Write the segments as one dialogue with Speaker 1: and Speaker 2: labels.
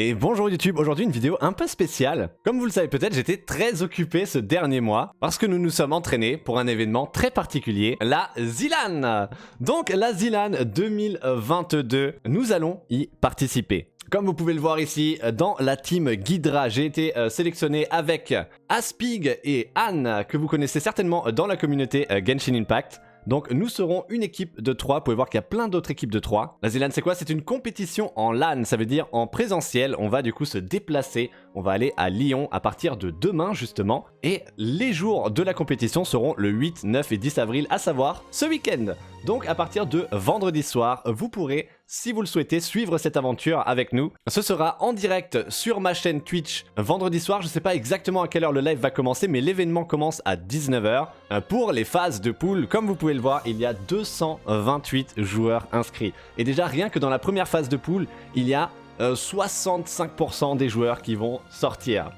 Speaker 1: Et bonjour YouTube, aujourd'hui une vidéo un peu spéciale. Comme vous le savez peut-être, j'étais très occupé ce dernier mois parce que nous nous sommes entraînés pour un événement très particulier, la ZLAN. Donc la ZLAN 2022, nous allons y participer. Comme vous pouvez le voir ici, dans la team Ghidra, j'ai été sélectionné avec Aspig et Anne, que vous connaissez certainement dans la communauté Genshin Impact. Donc nous serons une équipe de 3, vous pouvez voir qu'il y a plein d'autres équipes de 3. La ZLAN c'est quoi? C'est une compétition en LAN, ça veut dire en présentiel. On va du coup se déplacer, on va aller à Lyon à partir de demain justement. Et les jours de la compétition seront le 8, 9 et 10 avril, à savoir ce week-end. Donc à partir de vendredi soir, vous pourrez, si vous le souhaitez, suivre cette aventure avec nous. Ce sera en direct sur ma chaîne Twitch vendredi soir. Je ne sais pas exactement à quelle heure le live va commencer, mais l'événement commence à 19 h. Pour les phases de poule, comme vous pouvez le voir, il y a 228 joueurs inscrits. Et déjà, rien que dans la première phase de poule, il y a 65% des joueurs qui vont sortir.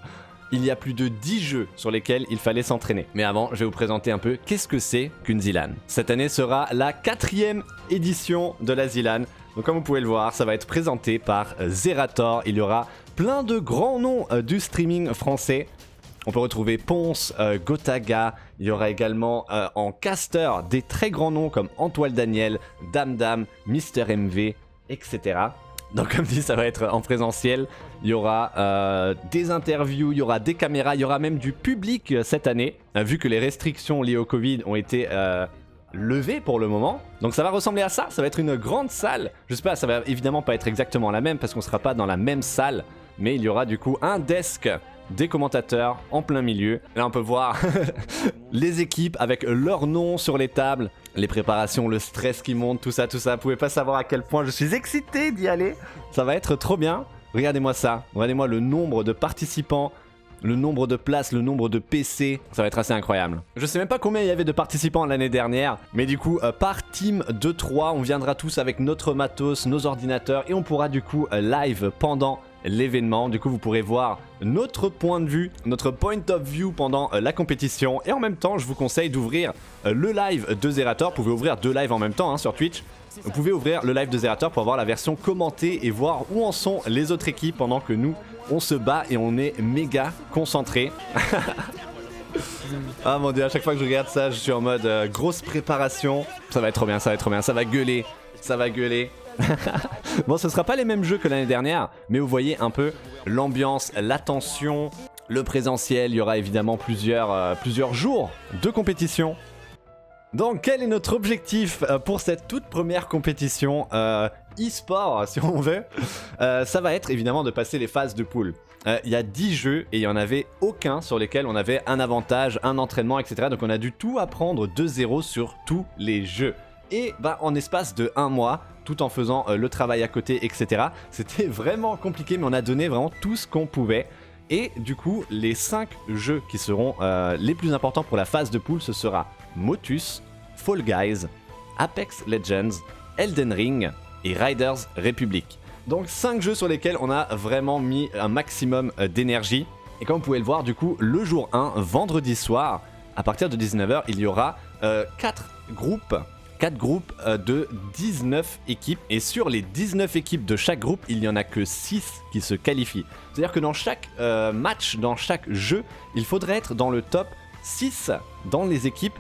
Speaker 1: Il y a plus de 10 jeux sur lesquels il fallait s'entraîner. Mais avant, je vais vous présenter un peu qu'est-ce que c'est qu'une ZLAN. Cette année sera la 4e édition de la ZLAN. Donc comme vous pouvez le voir, ça va être présenté par Zerator. Il y aura plein de grands noms du streaming français. On peut retrouver Ponce, Gotaga. Il y aura également en caster des très grands noms comme Antoine Daniel, Damdam, Mister MV, etc. Donc comme dit, ça va être en présentiel. Il y aura des interviews, il y aura des caméras, il y aura même du public cette année, vu que les restrictions liées au Covid ont été levées pour le moment. Donc ça va ressembler à ça, ça va être une grande salle. Je sais pas, ça va évidemment pas être exactement la même parce qu'on sera pas dans la même salle, mais il y aura du coup un desk des commentateurs en plein milieu. Là on peut voir les équipes avec leurs noms sur les tables, les préparations, le stress qui monte, tout ça. Vous pouvez pas savoir à quel point je suis excité d'y aller. Ça va être trop bien. Regardez-moi ça, regardez-moi le nombre de participants, le nombre de places, le nombre de PC, ça va être assez incroyable. Je sais même pas combien il y avait de participants l'année dernière, mais du coup, par team de 3, on viendra tous avec notre matos, nos ordinateurs, et on pourra du coup live pendant l'événement. Du coup, vous pourrez voir notre point de vue, notre point of view pendant la compétition. Et en même temps, je vous conseille d'ouvrir le live de Zerator. Vous pouvez ouvrir 2 lives en même temps sur Twitch. Vous pouvez ouvrir le live de Zerator pour avoir la version commentée et voir où en sont les autres équipes pendant que nous, on se bat et on est méga concentrés. Ah mon dieu, à chaque fois que je regarde ça, je suis en mode grosse préparation. Ça va être trop bien, ça va être trop bien, ça va gueuler, ça va gueuler. Bon, ce sera pas les mêmes jeux que l'année dernière, mais vous voyez un peu l'ambiance, l'attention, le présentiel. Il y aura évidemment plusieurs jours de compétition. Donc quel est notre objectif pour cette toute première compétition e-sport si on veut? Ça va être évidemment de passer les phases de poule. Il y a 10 jeux et il n'y en avait aucun sur lesquels on avait un avantage, un entraînement, etc. Donc on a dû tout apprendre de zéro sur tous les jeux. Et en espace de 1 mois, tout en faisant le travail à côté, etc. C'était vraiment compliqué, mais on a donné vraiment tout ce qu'on pouvait. Et du coup, les 5 jeux qui seront les plus importants pour la phase de poule, ce sera Motus, Fall Guys, Apex Legends, Elden Ring et Riders Republic. Donc 5 jeux sur lesquels on a vraiment mis un maximum d'énergie. Et comme vous pouvez le voir, du coup, le jour 1, vendredi soir, à partir de 19 h, il y aura 4 groupes de 19 équipes. Et sur les 19 équipes de chaque groupe, il n'y en a que 6 qui se qualifient. C'est-à-dire que dans chaque match, dans chaque jeu, il faudrait être dans le top 6 dans les équipes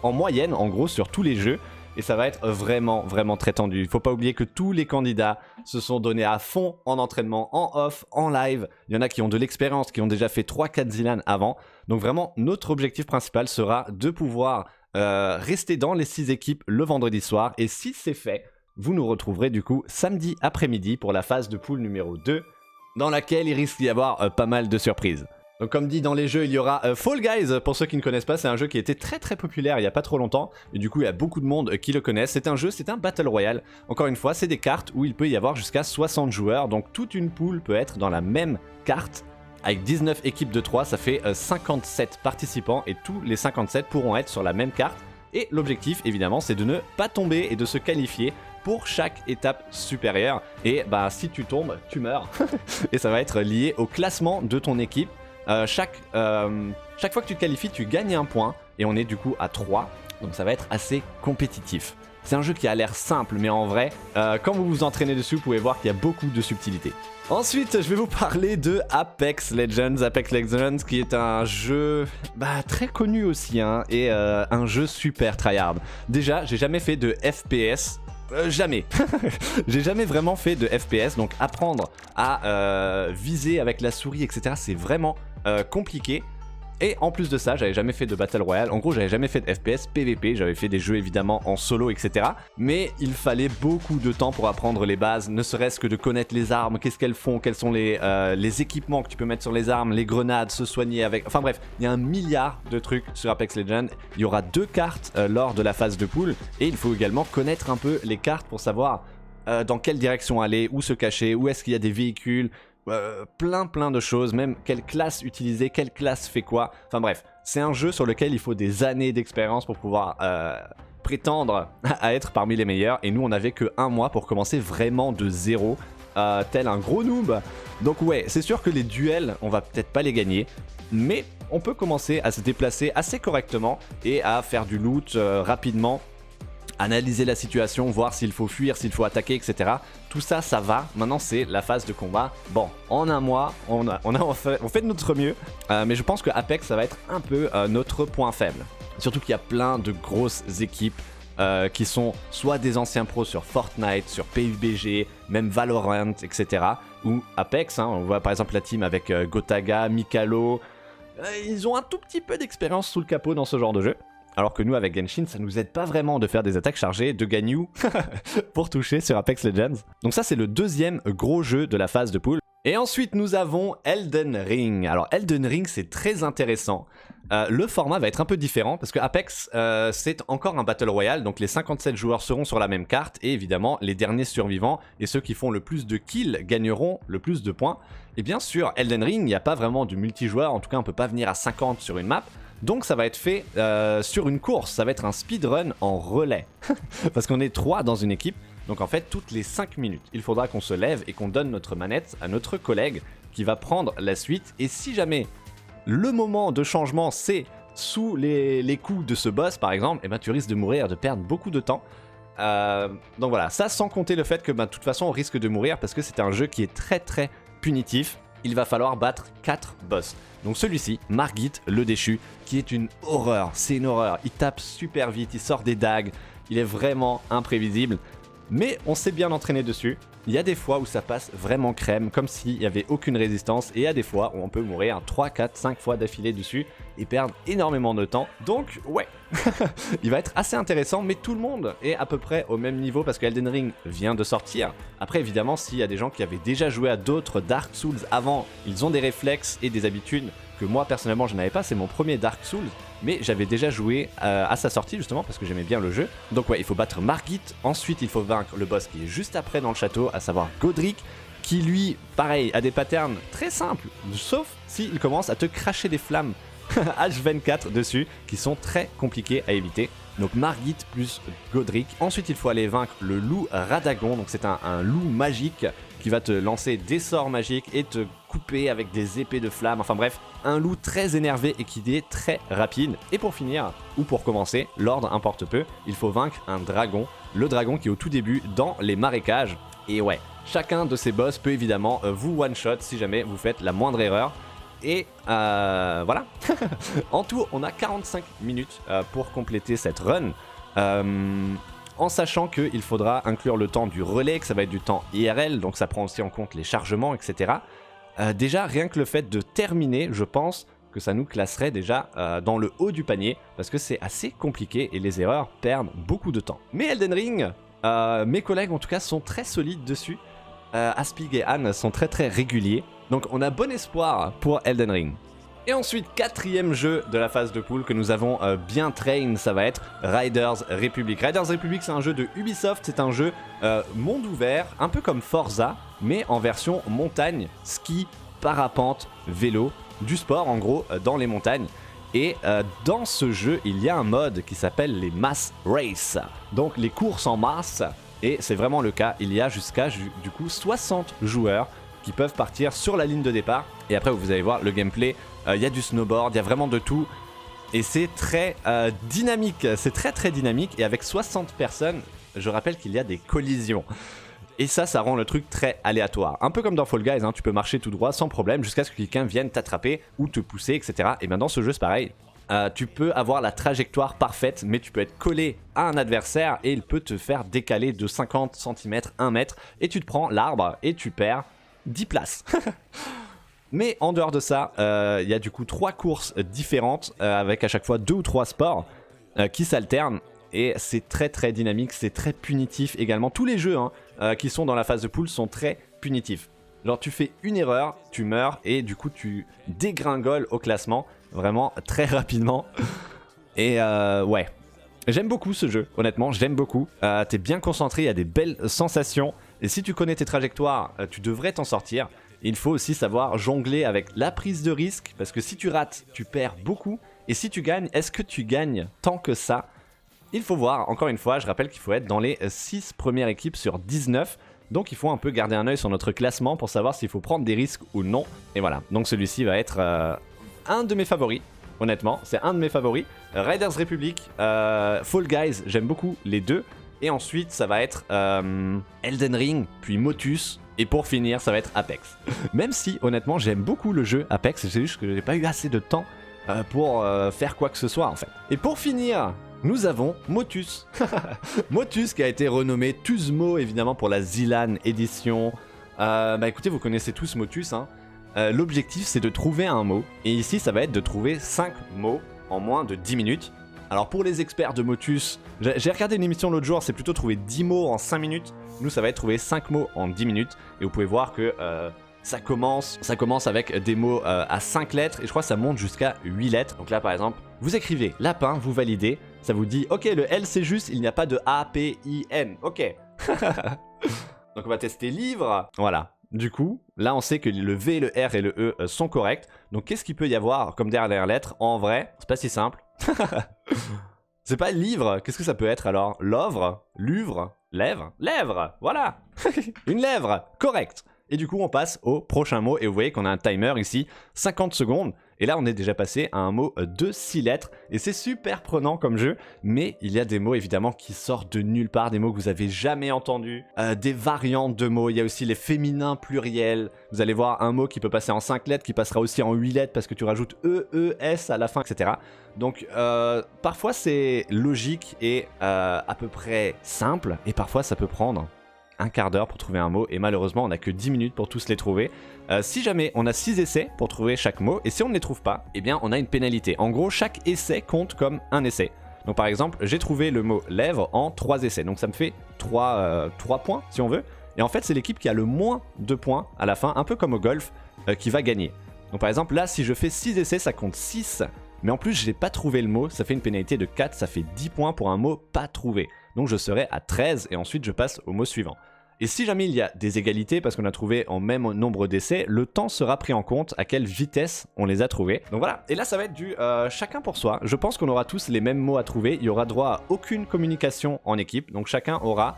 Speaker 1: en moyenne, en gros, sur tous les jeux. Et ça va être vraiment très tendu. Il ne faut pas oublier que tous les candidats se sont donnés à fond en entraînement, en off, en live. Il y en a qui ont de l'expérience, qui ont déjà fait 3-4 ZLAN avant. Donc vraiment, notre objectif principal sera de pouvoir rester dans les 6 équipes le vendredi soir. Et si c'est fait, vous nous retrouverez du coup samedi après-midi pour la phase de poule numéro 2, dans laquelle il risque d'y avoir pas mal de surprises. Donc comme dit dans les jeux, il y aura Fall Guys. Pour ceux qui ne connaissent pas, c'est un jeu qui était très populaire il n'y a pas trop longtemps. Et du coup, il y a beaucoup de monde qui le connaissent. C'est un Battle Royale. Encore une fois, c'est des cartes où il peut y avoir jusqu'à 60 joueurs. Donc toute une poule peut être dans la même carte. Avec 19 équipes de 3, ça fait 57 participants. Et tous les 57 pourront être sur la même carte. Et l'objectif, évidemment, c'est de ne pas tomber et de se qualifier pour chaque étape supérieure. Et si tu tombes, tu meurs. Et ça va être lié au classement de ton équipe. Chaque fois que tu te qualifies, tu gagnes un point et on est du coup à 3, donc ça va être assez compétitif. C'est un jeu qui a l'air simple, mais en vrai, quand vous vous entraînez dessus, vous pouvez voir qu'il y a beaucoup de subtilité. Ensuite, je vais vous parler de Apex Legends. Apex Legends qui est un jeu très connu aussi, hein, et un jeu super tryhard. Déjà, j'ai jamais fait de FPS. Jamais. J'ai jamais vraiment fait de FPS, donc apprendre à viser avec la souris, etc. c'est vraiment compliqué. Et en plus de ça, j'avais jamais fait de Battle Royale. En gros, j'avais jamais fait de FPS PVP. J'avais fait des jeux évidemment en solo, etc. Mais il fallait beaucoup de temps pour apprendre les bases, ne serait-ce que de connaître les armes, qu'est-ce qu'elles font, quels sont les équipements que tu peux mettre sur les armes, les grenades, se soigner avec... Enfin bref, il y a un milliard de trucs sur Apex Legends. Il y aura 2 cartes lors de la phase de pool. Et il faut également connaître un peu les cartes pour savoir dans quelle direction aller, où se cacher, où est-ce qu'il y a des véhicules... plein de choses, même quelle classe utiliser, quelle classe fait quoi. Enfin bref, c'est un jeu sur lequel il faut des années d'expérience pour pouvoir prétendre à être parmi les meilleurs. Et nous, on n'avait que 1 mois pour commencer vraiment de zéro, tel un gros noob. Donc ouais, c'est sûr que les duels, on va peut-être pas les gagner, mais on peut commencer à se déplacer assez correctement et à faire du loot rapidement. Analyser la situation, voir s'il faut fuir, s'il faut attaquer, etc. Tout ça, ça va. Maintenant, c'est la phase de combat. Bon, en 1 mois, on fait de notre mieux. Mais je pense que Apex, ça va être un peu notre point faible. Surtout qu'il y a plein de grosses équipes qui sont soit des anciens pros sur Fortnite, sur PUBG, même Valorant, etc. Ou Apex, hein, on voit par exemple la team avec Gotaga, Mikalo. Ils ont un tout petit peu d'expérience sous le capot dans ce genre de jeu. Alors que nous, avec Genshin, ça nous aide pas vraiment de faire des attaques chargées, de Ganyu pour toucher sur Apex Legends. Donc ça, c'est le 2e gros jeu de la phase de pool. Et ensuite, nous avons Elden Ring. Alors, Elden Ring, c'est très intéressant. Le format va être un peu différent parce que Apex, c'est encore un Battle Royale. Donc, les 57 joueurs seront sur la même carte. Et évidemment, les derniers survivants et ceux qui font le plus de kills gagneront le plus de points. Et bien sûr, Elden Ring, il n'y a pas vraiment de multijoueur. En tout cas, on peut pas venir à 50 sur une map. Donc ça va être fait sur une course, ça va être un speedrun en relais. Parce qu'on est 3 dans une équipe, donc en fait toutes les 5 minutes, il faudra qu'on se lève et qu'on donne notre manette à notre collègue qui va prendre la suite. Et si jamais le moment de changement c'est sous les coups de ce boss par exemple, et ben tu risques de mourir, de perdre beaucoup de temps. Donc voilà, ça sans compter le fait que de toute façon on risque de mourir parce que c'est un jeu qui est très punitif. Il va falloir battre 4 boss. Donc celui-ci, Margit le déchu, qui est une horreur, c'est une horreur. Il tape super vite, il sort des dagues, il est vraiment imprévisible. Mais on s'est bien entraîné dessus. Il y a des fois où ça passe vraiment crème, comme s'il n'y avait aucune résistance. Et il y a des fois où on peut mourir 3, 4, 5 fois d'affilée dessus et perdre énormément de temps. Donc ouais, il va être assez intéressant, mais tout le monde est à peu près au même niveau parce que Elden Ring vient de sortir. Après évidemment, s'il y a des gens qui avaient déjà joué à d'autres Dark Souls avant, ils ont des réflexes et des habitudes que moi personnellement je n'avais pas. C'est mon premier Dark Souls, mais j'avais déjà joué à sa sortie justement parce que j'aimais bien le jeu. Donc ouais, il faut battre Margit, ensuite il faut vaincre le boss qui est juste après dans le château, à savoir Godric, qui lui, pareil, a des patterns très simples, sauf s'il commence à te cracher des flammes H24 dessus, qui sont très compliqués à éviter. Donc Margit plus Godric. Ensuite il faut aller vaincre le loup Radagon, donc c'est un loup magique qui va te lancer des sorts magiques et te couper avec des épées de flammes. Enfin bref, un loup très énervé et qui est très rapide. Et pour finir, ou pour commencer, l'ordre importe peu, il faut vaincre un dragon. Le dragon qui est au tout début dans les marécages. Et ouais, chacun de ces boss peut évidemment vous one-shot si jamais vous faites la moindre erreur. Et voilà. En tout, on a 45 minutes pour compléter cette run. En sachant qu'il faudra inclure le temps du relais, que ça va être du temps IRL, donc ça prend aussi en compte les chargements, etc. Déjà, rien que le fait de terminer, je pense que ça nous classerait déjà dans le haut du panier, parce que c'est assez compliqué et les erreurs perdent beaucoup de temps. Mais Elden Ring, mes collègues en tout cas sont très solides dessus. Aspig et Anne sont très réguliers, donc on a bon espoir pour Elden Ring. Et ensuite, 4e jeu de la phase de pool que nous avons bien train, ça va être Riders Republic. Riders Republic, c'est un jeu de Ubisoft, c'est un jeu monde ouvert, un peu comme Forza, mais en version montagne, ski, parapente, vélo, du sport en gros dans les montagnes. Et dans ce jeu, il y a un mode qui s'appelle les Mass Race, donc les courses en masse, et c'est vraiment le cas, il y a jusqu'à du coup 60 joueurs qui peuvent partir sur la ligne de départ. Et après vous allez voir le gameplay, il y a du snowboard, il y a vraiment de tout. Et c'est très dynamique, c'est très dynamique. Et avec 60 personnes, je rappelle qu'il y a des collisions. Et ça rend le truc très aléatoire. Un peu comme dans Fall Guys, hein, tu peux marcher tout droit sans problème jusqu'à ce que quelqu'un vienne t'attraper ou te pousser, etc. Et bien dans ce jeu, c'est pareil. Tu peux avoir la trajectoire parfaite, mais tu peux être collé à un adversaire et il peut te faire décaler de 50 cm, 1 mètre. Et tu te prends l'arbre et tu perds 10 places. Mais en dehors de ça, il y a du coup 3 courses différentes avec à chaque fois 2 ou 3 sports qui s'alternent. Et c'est très dynamique, c'est très punitif également. Tous les jeux qui sont dans la phase de poule sont très punitifs. Genre tu fais une erreur, tu meurs et du coup tu dégringoles au classement vraiment très rapidement. Et ouais, j'aime beaucoup ce jeu, honnêtement, j'aime beaucoup. T'es bien concentré, il y a des belles sensations. Et si tu connais tes trajectoires, tu devrais t'en sortir. Il faut aussi savoir jongler avec la prise de risque, parce que si tu rates, tu perds beaucoup. Et si tu gagnes, est-ce que tu gagnes tant que ça ? Il faut voir, encore une fois, je rappelle qu'il faut être dans les 6 premières équipes sur 19. Donc il faut un peu garder un œil sur notre classement pour savoir s'il faut prendre des risques ou non. Et voilà, donc celui-ci va être un de mes favoris, honnêtement, c'est un de mes favoris. Riders Republic, Fall Guys, j'aime beaucoup les deux. Et ensuite, ça va être Elden Ring, puis Motus. Et pour finir, ça va être Apex. Même si, honnêtement, j'aime beaucoup le jeu Apex, c'est juste que j'ai pas eu assez de temps pour faire quoi que ce soit, en fait. Et pour finir, nous avons Motus. Motus qui a été renommé Tuzmo, évidemment, pour la Zilan édition. Bah écoutez, vous connaissez tous Motus, hein. L'objectif, c'est de trouver un mot. Et ici, ça va être de trouver 5 mots en moins de 10 minutes. Alors pour les experts de Motus, j'ai regardé une émission l'autre jour, c'est plutôt trouver 10 mots en 5 minutes. Nous, ça va être trouver 5 mots en 10 minutes. Et vous pouvez voir que ça commence avec des mots à 5 lettres. Et je crois que ça monte jusqu'à 8 lettres. Donc là, par exemple, vous écrivez lapin, vous validez. Ça vous dit, ok, le L c'est juste, il n'y a pas de A, P, I, N. Ok. Donc on va tester livre. Voilà. Du coup, là on sait que le V, le R et le E sont corrects. Donc qu'est-ce qu'il peut y avoir comme dernière lettre ? En vrai, c'est pas si simple. C'est pas livre, qu'est-ce que ça peut être alors ? L'ovre, l'uvre, lèvre, lèvre, voilà. Une lèvre, correct. Et du coup on passe au prochain mot et vous voyez qu'on a un timer ici, 50 secondes. Et là on est déjà passé à un mot de 6 lettres. Et c'est super prenant comme jeu, mais il y a des mots évidemment qui sortent de nulle part, des mots que vous avez jamais entendus, des variantes de mots, il y a aussi les féminins pluriels. Vous allez voir un mot qui peut passer en 5 lettres, qui passera aussi en 8 lettres parce que tu rajoutes E, E, S à la fin, etc. Donc parfois c'est logique et à peu près simple, et parfois ça peut prendre un quart d'heure pour trouver un mot, et malheureusement on n'a que 10 minutes pour tous les trouver. Si jamais on a 6 essais pour trouver chaque mot, et si on ne les trouve pas, eh bien on a une pénalité. En gros, chaque essai compte comme un essai. Donc par exemple, j'ai trouvé le mot lèvre en 3 essais, donc ça me fait 3 points si on veut. Et en fait c'est l'équipe qui a le moins de points à la fin, un peu comme au golf, qui va gagner. Donc par exemple là, si je fais 6 essais, ça compte 6. Mais en plus, je n'ai pas trouvé le mot, ça fait une pénalité de 4, ça fait 10 points pour un mot pas trouvé. Donc je serai à 13 et ensuite je passe au mot suivant. Et si jamais il y a des égalités parce qu'on a trouvé en même nombre d'essais, le temps sera pris en compte à quelle vitesse on les a trouvés. Donc voilà, et là ça va être du chacun pour soi. Je pense qu'on aura tous les mêmes mots à trouver, il y aura droit à aucune communication en équipe, donc chacun aura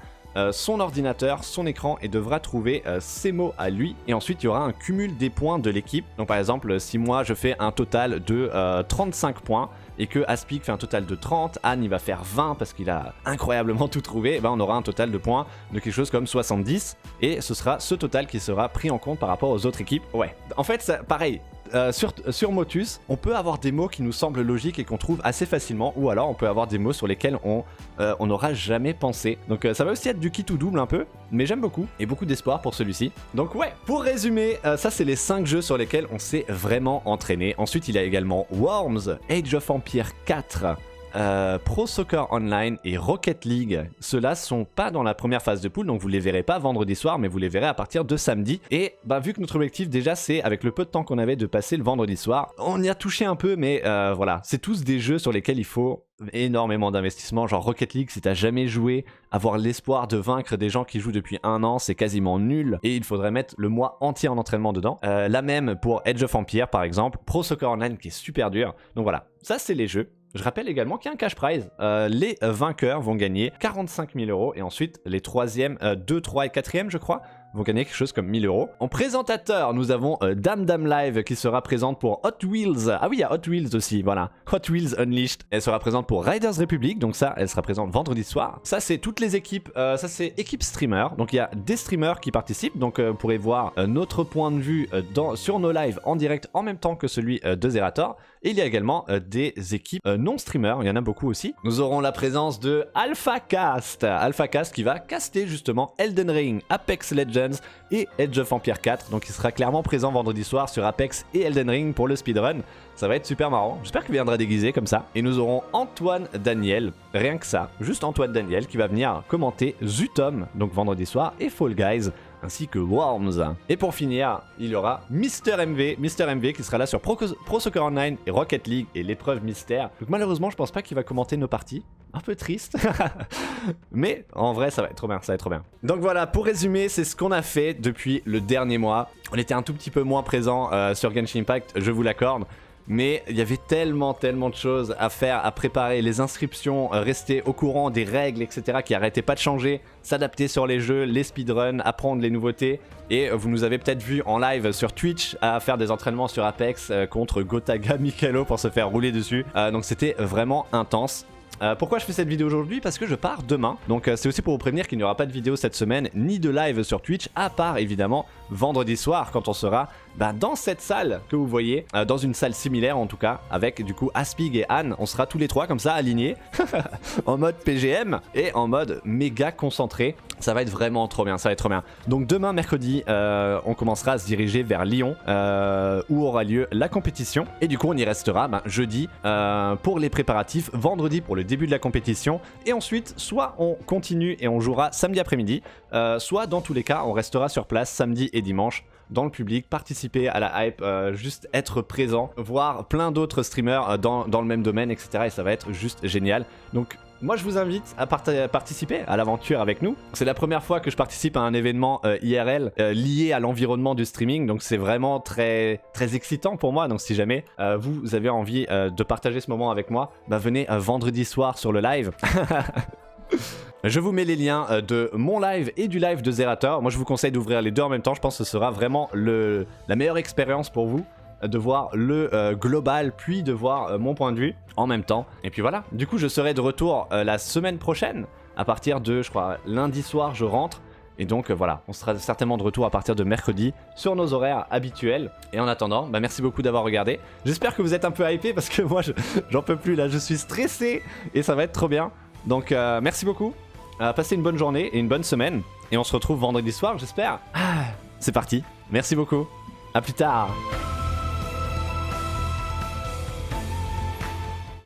Speaker 1: son ordinateur, son écran et devra trouver ses mots à lui. Et ensuite il y aura un cumul des points de l'équipe. Donc par exemple, si moi je fais un total de 35 points, et que Aspic fait un total de 30, Anne il va faire 20 parce qu'il a incroyablement tout trouvé, et ben on aura un total de points de quelque chose comme 70, et ce sera ce total qui sera pris en compte par rapport aux autres équipes. Ouais, en fait ça, pareil, sur Motus, on peut avoir des mots qui nous semblent logiques et qu'on trouve assez facilement, ou alors on peut avoir des mots sur lesquels on n'aura jamais pensé. Donc ça va aussi être du kit ou double un peu, mais j'aime beaucoup, et beaucoup d'espoir pour celui-ci. Donc ouais, pour résumer, ça c'est les 5 jeux sur lesquels on s'est vraiment entraîné. Ensuite il y a également Worms, Age of Empires 4, Pro Soccer Online et Rocket League. Ceux-là sont pas dans la première phase de poule, donc vous les verrez pas vendredi soir, mais vous les verrez à partir de samedi. Et bah vu que notre objectif déjà c'est, avec le peu de temps qu'on avait, de passer le vendredi soir, on y a touché un peu, mais voilà, c'est tous des jeux sur lesquels il faut énormément d'investissement. Genre Rocket League, si t'as jamais joué, avoir l'espoir de vaincre des gens qui jouent depuis 1 an, c'est quasiment nul, et il faudrait mettre le mois entier en entraînement dedans. La même pour Age of Empires par exemple, Pro Soccer Online qui est super dur. Donc voilà, ça c'est les jeux. Je rappelle également qu'il y a un cash prize. Les vainqueurs vont gagner 45 000 € et ensuite les 3e, 2, 3 et 4e je crois, vont gagner quelque chose comme 1000 €. En présentateur, nous avons Dame Dame Live qui sera présente pour Hot Wheels. Ah oui, il y a Hot Wheels aussi, voilà. Hot Wheels Unleashed. Elle sera présente pour Riders Republic, donc ça, elle sera présente vendredi soir. Ça, c'est toutes les équipes, ça c'est équipe streamer. Donc il y a des streamers qui participent, donc vous pourrez voir notre point de vue sur nos lives en direct en même temps que celui de Zerator. Et il y a également des équipes non streamers, il y en a beaucoup aussi. Nous aurons la présence de AlphaCast. AlphaCast qui va caster justement Elden Ring, Apex Legends et Age of Empires 4. Donc il sera clairement présent vendredi soir sur Apex et Elden Ring pour le speedrun. Ça va être super marrant. J'espère qu'il viendra déguisé comme ça. Et nous aurons Antoine Daniel, rien que ça, juste Antoine Daniel qui va venir commenter Zutom, donc vendredi soir, et Fall Guys, ainsi que Worms. Et pour finir, il y aura Mister MV qui sera là sur Pro Soccer Online et Rocket League et l'épreuve mystère. Donc malheureusement, je pense pas qu'il va commenter nos parties. Un peu triste. Mais en vrai, ça va être trop bien, ça va être trop bien. Donc voilà, pour résumer, c'est ce qu'on a fait depuis le dernier mois. On était un tout petit peu moins présent sur Genshin Impact, je vous l'accorde. Mais il y avait tellement de choses à faire, à préparer, les inscriptions, rester au courant des règles, etc. qui arrêtaient pas de changer, s'adapter sur les jeux, les speedruns, apprendre les nouveautés. Et vous nous avez peut-être vu en live sur Twitch à faire des entraînements sur Apex contre Gotaga Mikelo pour se faire rouler dessus. Donc c'était vraiment intense. Pourquoi je fais cette vidéo aujourd'hui? Parce que je pars demain. Donc c'est aussi pour vous prévenir qu'il n'y aura pas de vidéo cette semaine, ni de live sur Twitch, à part évidemment vendredi soir quand on sera dans cette salle que vous voyez, dans une salle similaire en tout cas, avec du coup Aspig et Anne. On sera tous les trois comme ça alignés, en mode PGM et en mode méga concentré. Ça va être vraiment trop bien, ça va être trop bien. Donc demain mercredi, on commencera à se diriger vers Lyon, où aura lieu la compétition. Et du coup on y restera jeudi pour les préparatifs, vendredi pour le début de la compétition. Et ensuite, soit on continue et on jouera samedi après-midi, soit dans tous les cas on restera sur place samedi et dimanche dans le public, participer à la hype, juste être présent, voir plein d'autres streamers dans le même domaine, etc. Et ça va être juste génial. Donc moi je vous invite à participer à l'aventure avec nous. C'est la première fois que je participe à un événement IRL lié à l'environnement du streaming, donc c'est vraiment très excitant pour moi. Donc si jamais vous avez envie de partager ce moment avec moi, venez vendredi soir sur le live. Je vous mets les liens de mon live et du live de Zerator. Moi je vous conseille d'ouvrir les deux en même temps, je pense que ce sera vraiment la meilleure expérience pour vous, de voir le global puis de voir mon point de vue en même temps. Et puis voilà, du coup je serai de retour la semaine prochaine, à partir de, je crois, lundi soir je rentre. Et donc voilà, on sera certainement de retour à partir de mercredi sur nos horaires habituels. Et en attendant, merci beaucoup d'avoir regardé. J'espère que vous êtes un peu hypés parce que moi j'en peux plus là, je suis stressé et ça va être trop bien. Donc merci beaucoup, passez une bonne journée et une bonne semaine. Et on se retrouve vendredi soir j'espère. C'est parti, merci beaucoup, à plus tard.